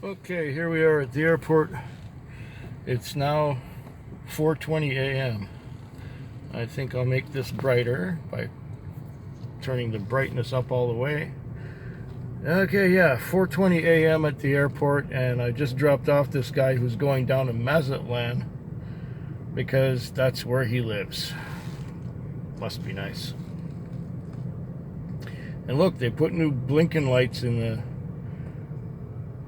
Okay, here we are at the airport. It's now 4:20 a.m. I think I'll make this brighter by turning the brightness up all the way. Okay, yeah, 4:20 a.m. at the airport, and I just dropped off this guy who's going down to Mazatlan because that's where he lives. Must be nice. And look, they put new blinking lights in the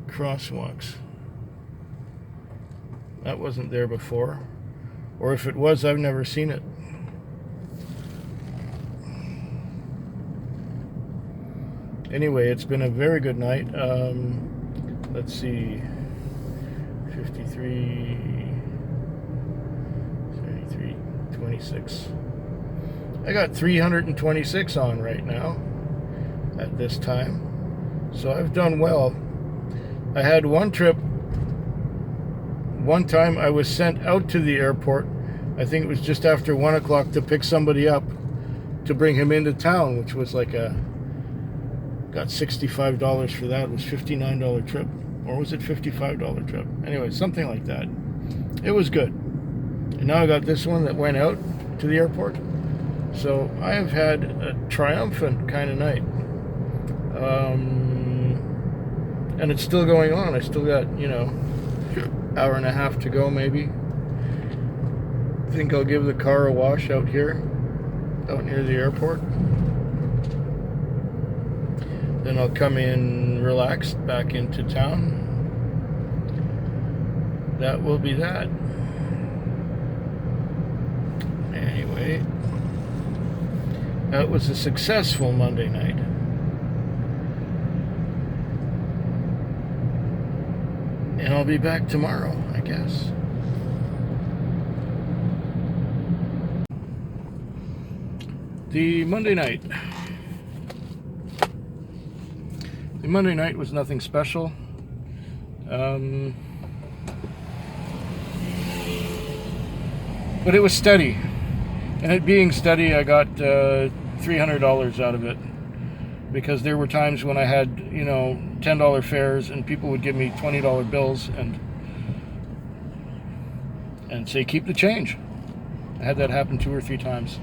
crosswalks. That wasn't there before. Or if it was, I've never seen it. Anyway, it's been a very good night. Let's see. 53, 33, 26. I got 326 on right now at this time. So I've done well. I had one trip. One time I was sent out to the airport. I think it was just after 1 o'clock to pick somebody up to bring him into town, which was like got $65 for that. It was $59 trip. Or was it $55 trip? Anyway, something like that. It was good. And now I got this one that went out to the airport. So I have had a triumphant kind of night. And it's still going on. I still got, hour and a half to go maybe. I think I'll give the car a wash out here, out near the airport. Then I'll come in relaxed back into town. That will be that. Anyway, that was a successful Monday night. And I'll be back tomorrow, I guess. The Monday night. The Monday night was nothing special. But it was steady. And it being steady, I got $300 out of it. Because there were times when I had, $10 fares and people would give me $20 bills and say, keep the change. I had that happen 2 or 3 times.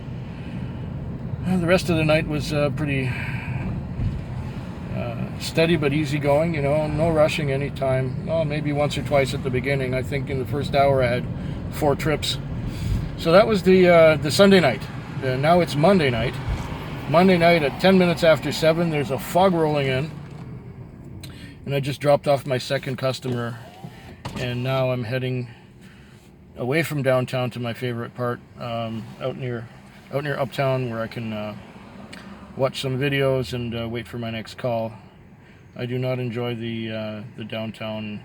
The rest of the night was pretty steady but easygoing, no rushing any time. Well, maybe once or twice at the beginning. I think in the first hour I had 4 trips. So that was the Sunday night. Now it's Monday night. Monday night at 10 minutes after 7, there's a fog rolling in. And I just dropped off my second customer. And now I'm heading away from downtown to my favorite part, out near Uptown, where I can watch some videos and wait for my next call. I do not enjoy the downtown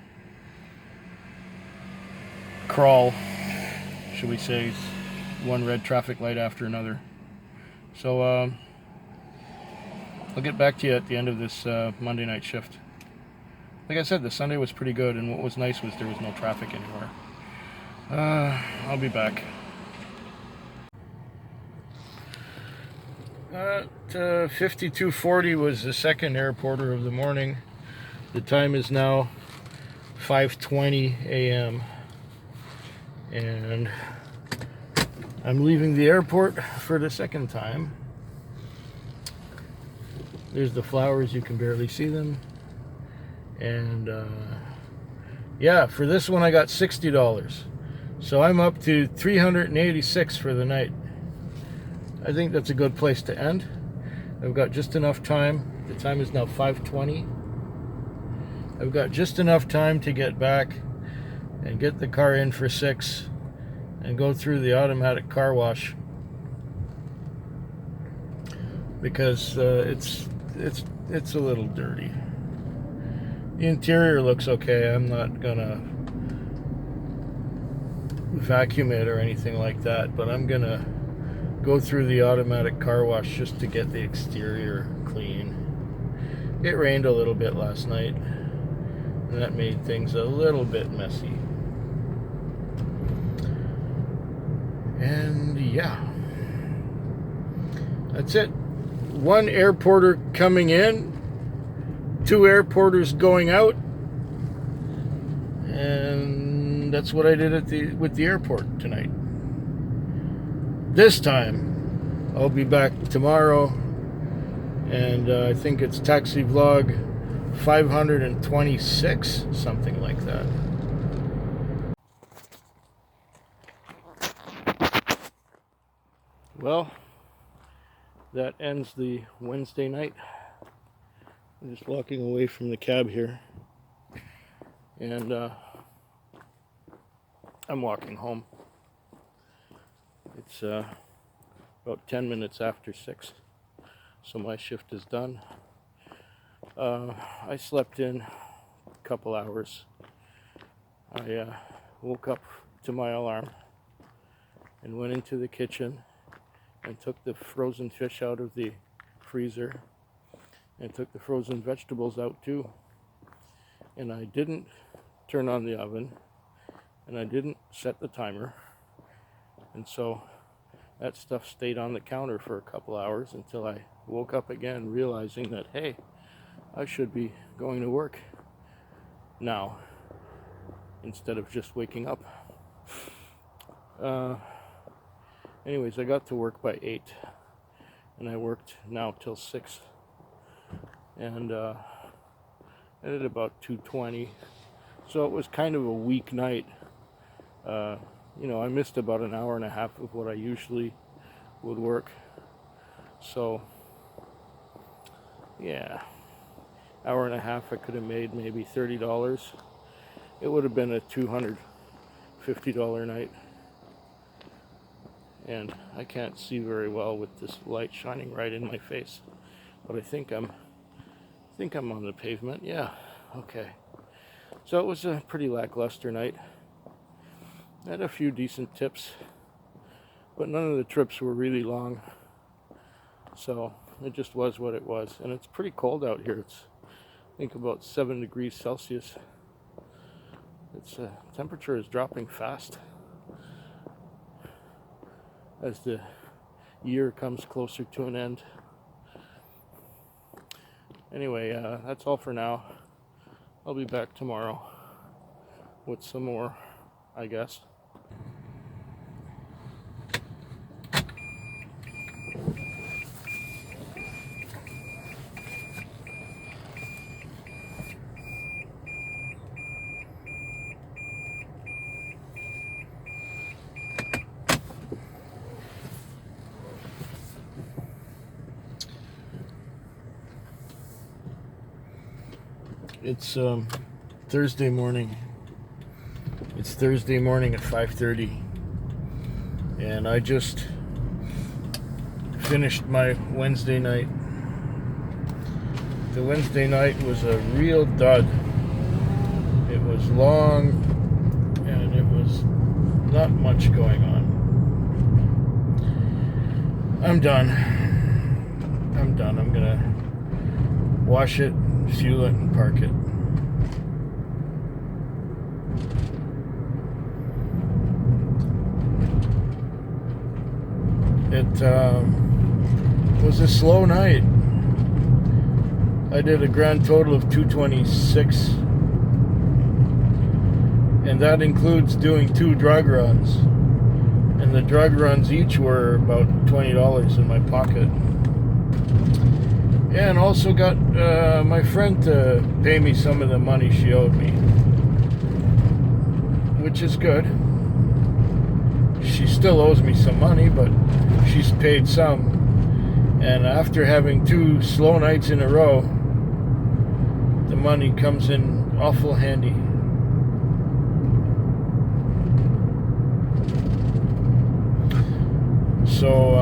crawl, shall we say, one red traffic light after another. So I'll get back to you at the end of this Monday night shift. Like I said, the Sunday was pretty good, and what was nice was there was no traffic anywhere. I'll be back. At 52:40 was the second airporter of the morning. The time is now 5:20 a.m. and I'm leaving the airport for the second time. There's the flowers, you can barely see them. And yeah, for this one I got $60. So I'm up to $386 for the night. I think that's a good place to end. I've got just enough time. The time is now 5:20. I've got just enough time to get back and get the car in for 6 and go through the automatic car wash, because it's a little dirty. The interior looks okay. I'm not gonna vacuum it or anything like that, but I'm gonna go through the automatic car wash just to get the exterior clean. It rained a little bit last night, and that made things a little bit messy. And yeah, that's it. 1 airporter coming in, 2 airporters going out, And that's what I did with the airport tonight. This time, I'll be back tomorrow, and I think it's Taxi Vlog 526, something like that. Well, that ends the Wednesday night. I'm just walking away from the cab here, and I'm walking home. It's about 10 minutes after 6, so my shift is done. I slept in a couple hours. I woke up to my alarm and went into the kitchen and took the frozen fish out of the freezer and took the frozen vegetables out too. And I didn't turn on the oven, and I didn't set the timer, and so that stuff stayed on the counter for a couple hours until I woke up again, realizing that, hey, I should be going to work now instead of just waking up. Anyways, I got to work by 8, and I worked now till 6, and I did about 2:20, so it was kind of a weak night. You know, I missed about an hour and a half of what I usually would work, so yeah, hour and a half I could have made maybe $30. It would have been a $250 night. And I can't see very well with this light shining right in my face, but I think I'm on the pavement. Yeah, okay. So it was a pretty lackluster night. I had a few decent tips, but none of the trips were really long, so it just was what it was. And it's pretty cold out here. It's, I think, about 7 degrees Celsius. Its temperature is dropping fast as the year comes closer to an end. Anyway, that's all for now. I'll be back tomorrow with some more, I guess. It's Thursday morning. It's Thursday morning at 5:30, and I just finished my Wednesday night. The Wednesday night was a real dud. It was long, and it was not much going on. I'm done. I'm gonna wash it, fuel it, and park it. It was a slow night. I did a grand total of 226, and that includes doing 2 drug runs. And the drug runs each were about $20 in my pocket. And also got my friend to pay me some of the money she owed me, which is good. She still owes me some money, but she's paid some. And after having 2 slow nights in a row, the money comes in awful handy. So,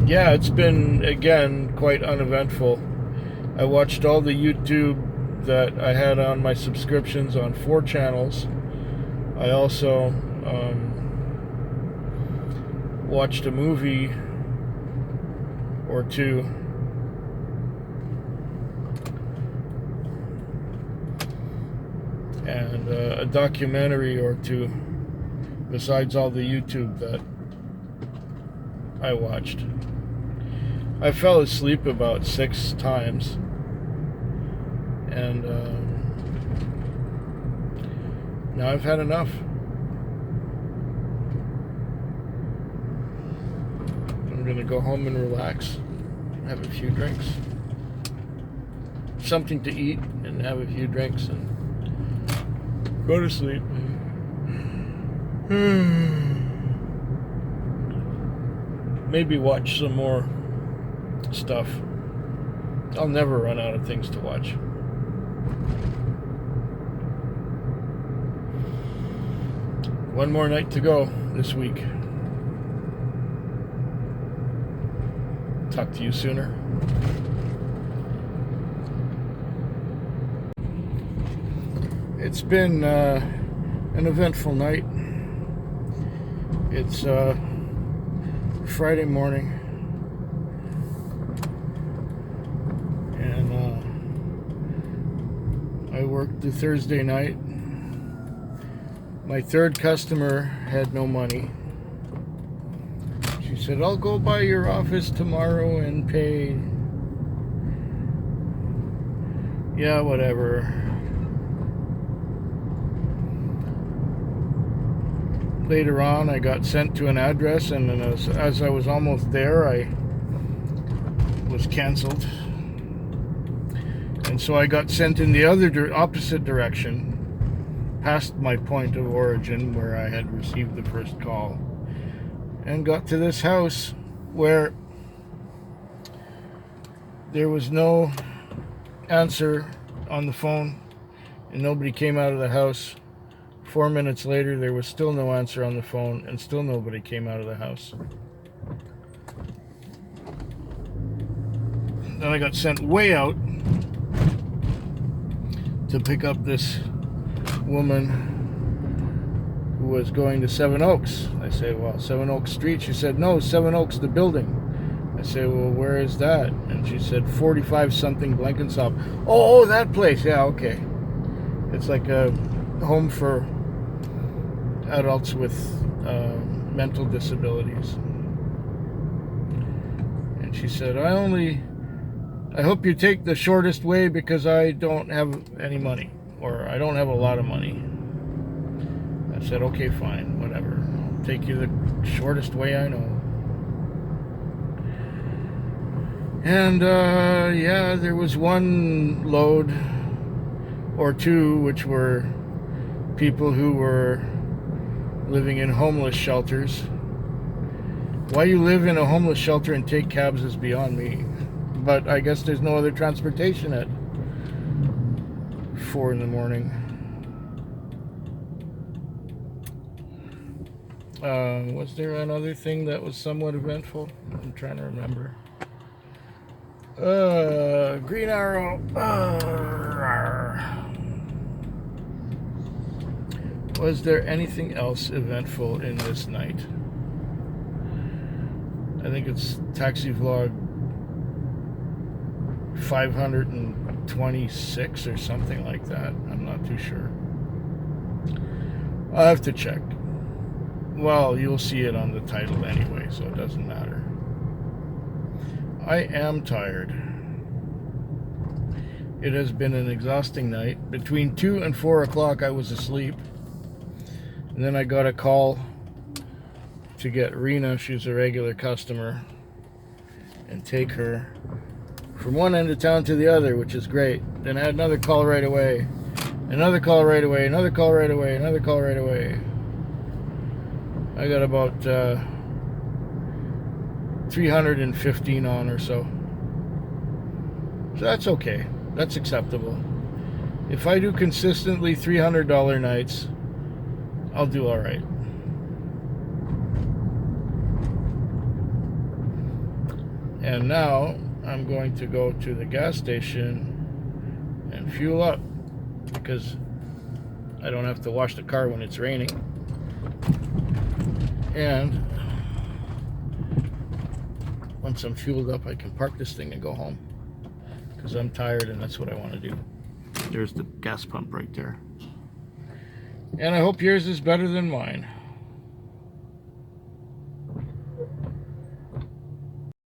yeah, it's been, again, quite uneventful. I watched all the YouTube that I had on my subscriptions on 4 channels. I also watched a movie or 2. And a documentary or 2, besides all the YouTube that I watched. I fell asleep about 6 times, and Now I've had enough. I'm gonna go home and relax, have a few drinks, something to eat, and have a few drinks, and go to sleep. Maybe watch some more stuff. I'll never run out of things to watch. One more night to go this week. Talk to you sooner. It's been an eventful night. It's Friday morning, and I worked the Thursday night. My third customer had no money. She said, I'll go by your office tomorrow and pay. Yeah, whatever. Later on, I got sent to an address, and then as I was almost there, I was canceled. And so I got sent in the opposite direction, past my point of origin where I had received the first call, and got to this house where there was no answer on the phone and nobody came out of the house. 4 minutes later, there was still no answer on the phone and still nobody came out of the house. Then I got sent way out to pick up this woman who was going to Seven Oaks. I said, well, Seven Oaks Street. She said, no, Seven Oaks, the building. I said, well, where is that? And she said, 45 something Blenkinsop. Oh, that place. Yeah, okay. It's like a home for adults with mental disabilities. And she said, I hope you take the shortest way because I don't have any money, or I don't have a lot of money. I said, okay, fine, whatever. I'll take you the shortest way I know. And yeah, there was one load or two which were people who were living in homeless shelters. Why you live in a homeless shelter and take cabs is beyond me. But I guess there's no other transportation at 4 in the morning. Was there another thing that was somewhat eventful? I'm trying to remember. Green Arrow. Was there anything else eventful in this night? I think it's Taxi Vlog 526 or something like that. I'm not too sure. I'll have to check. Well, you'll see it on the title anyway, so it doesn't matter. I am tired. It has been an exhausting night. Between 2 and 4 o'clock I was asleep. And then I got a call to get Rena, she's a regular customer, and take her from one end of town to the other, which is great. Then I had another call right away. Another call right away. Another call right away. Another call right away. I got about 315 on or so. So that's okay. That's acceptable. If I do consistently $300 nights, I'll do all right. And now I'm going to go to the gas station and fuel up because I don't have to wash the car when it's raining. And once I'm fueled up, I can park this thing and go home because I'm tired and that's what I want to do. There's the gas pump right there. And I hope yours is better than mine.